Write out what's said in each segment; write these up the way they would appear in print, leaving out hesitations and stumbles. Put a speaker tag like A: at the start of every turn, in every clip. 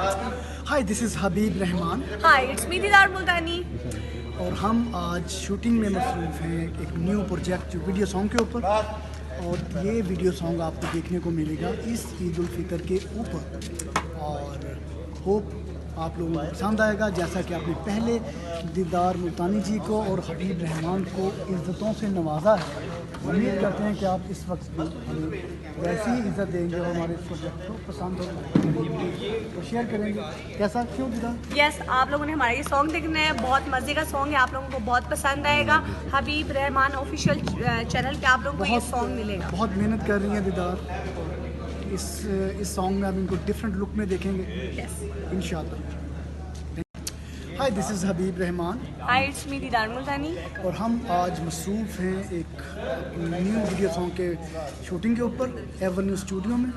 A: Hi, this is Habib Rahman
B: hi, it's me Didar Multani.
A: और हम आज शूटिंग में मसरूफ़ हैं एक न्यू प्रोजेक्ट जो वीडियो सॉन्ग के ऊपर। और ये वीडियो सॉन्ग आपको देखने को मिलेगा इस ईद उल फितर के ऊपर, और होप आप लोगों को पसंद आएगा। जैसा कि आपने पहले दीदार मुल्तानी जी को और हबीब रहमान को इज़्ज़तों से नवाजा है, उम्मीद करते हैं कि आप इस वक्त भी हमें वैसी ही इज़्ज़त देंगे और हमारे इस प्रोजेक्ट को पसंद और शेयर करेंगे। कैसा, क्यों दीदार?
B: यस, आप लोगों ने हमारा ये सॉन्ग देखना है, बहुत मज़े का सॉन्ग है, आप लोगों को बहुत पसंद आएगा। हबीब रहमान ऑफिशियल चैनल पे आप लोगों को ये सॉन्ग मिलेगा।
A: बहुत मेहनत कर रही हैं दीदार। इस सॉन्ग में आप इनको डिफरेंट लुक में देखेंगे इंशाल्लाह। Hi, this is Habib Rahman.
B: Hi, it's me Didar Multani.
A: और हम आज मसरूफ़ हैं एक न्यू वीडियो सॉन्ग के शूटिंग के ऊपर एवेन्यू स्टूडियो में।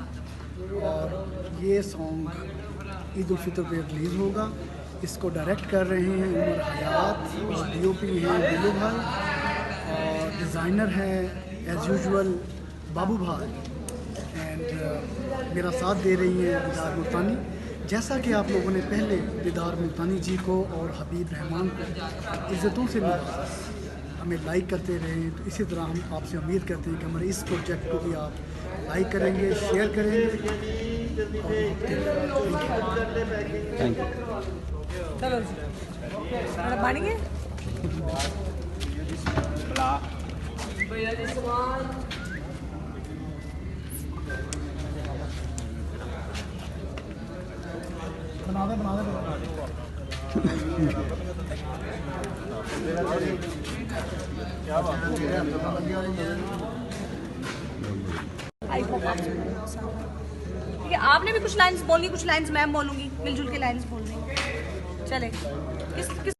A: और ये सॉन्ग ईद उल फितर पे रिलीज़ होगा। इसको डायरेक्ट कर रहे हैं उमर हयात, DOP हैं बिल्लू भाई, और डिज़ाइनर हैं एज़ यूजुअल बाबू भाई, एंड मेरा साथ दे रही हैं दीदार मुल्तानी। जैसा कि आप लोगों ने पहले दीदार मुल्तानी जी को और हबीब रहमान को इज़्ज़तों से नवाजा, हमें लाइक करते रहें, तो इसी तरह हम आपसे उम्मीद करते हैं कि हमारे इस प्रोजेक्ट को भी आप लाइक करेंगे, शेयर करेंगे।
C: Thank you.
B: चलो जी, बनेंगे।
A: बना दे
B: ठीक है, आपने भी कुछ लाइंस बोलनी, कुछ लाइंस मैं बोलूंगी, मिलजुल के लाइंस बोलने। चले, किस